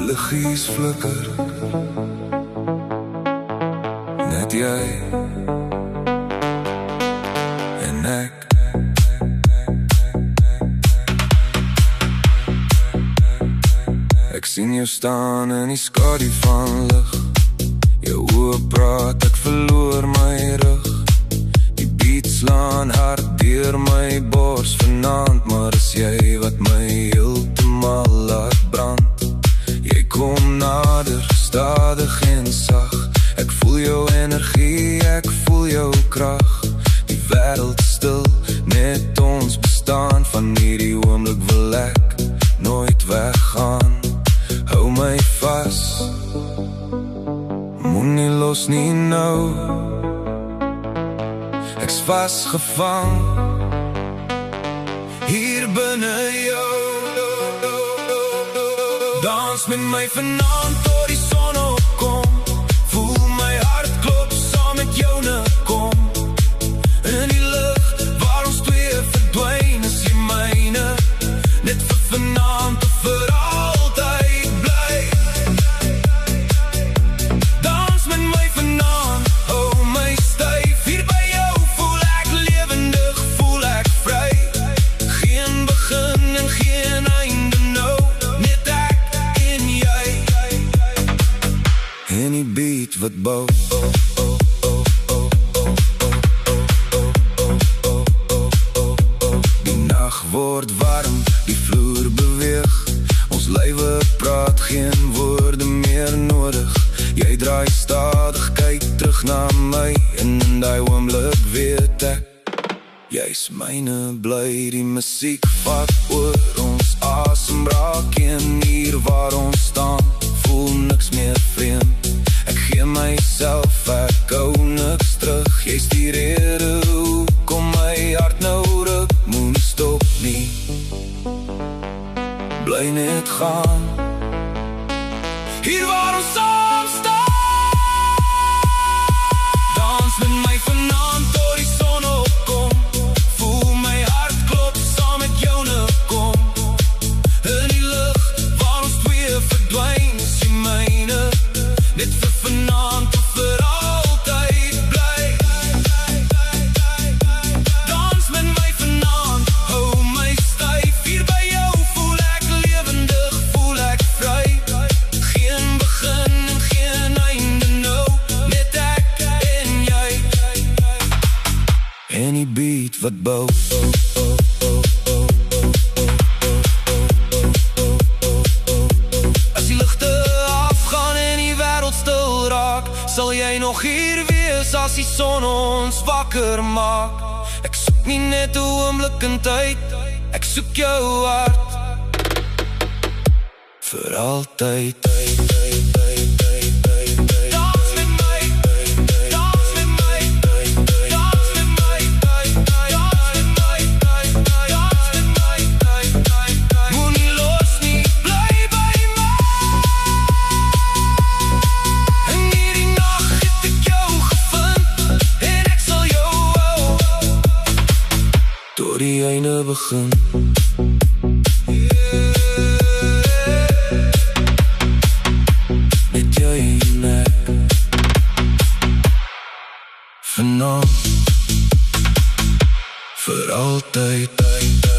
Liggies flikker, net jy en ek. Ek sien jou staan in die skadu van lig. Jou oë praat, ek verloor my rug. Die beat slaan hard deur my bors vanaand, maar is jy wat my heeltemal laat brand. Jy kom nader, stadig en sag. Ek voel jou energie, ek voel jou krag. Die wêreld stil, net ons bestaan. Van hierdie oomblik wil ek nooit weggaan. Hou my vas, moenie los nie nou. Ek's vasgevang hier binne jou. Dans met my vanaand tot die son opkom. Voel my hart klop saam met joune kom. In die lug waar ons twee verdwyn, is jy myne. Net vir vanaand of vir altyd bly. Dans met my vanaand, hou my styf. Hier by jou voel ek lewendig, voel ek vry. Geen begin en geen einde nou. Net ek en jy. En die beat wat bou. Die nag word warm, die vloer beweeg. Ons lywe praat, geen woorde meer nodig. Jy draai stadig, kyk terug na my. En in die oomblik weet ek, jy's myne bly. Die musiek vat oor ons asem raak. En hier waar ons staan, voel niks meer vreemd. Ek gee myself, ek hou niks terug. Jy's die rede hoekom my hart nou ruk. Moenie stop nie, bly net gaan. Hier waar ons saam staan. Dans met my vanaand tot die son opkom. Voel my hart klop saam met joune kom. In die lug waar ons twee verdwyn, is jy myne. Net vir vanaand of vir altyd bly. Dans met my vanaand, hou my styf. Hier by jou voel ek lewendig, voel ek vry. Geen begin en geen einde nou. Net ek en jy. En die beat wat bou. Sal jy nog hier wees as die son ons wakker maak? Ek soek nie net 'n oomblik in tyd, ek soek jou hart vir altyd. Die einde begin. Met jy en ek vanaand vir altyd.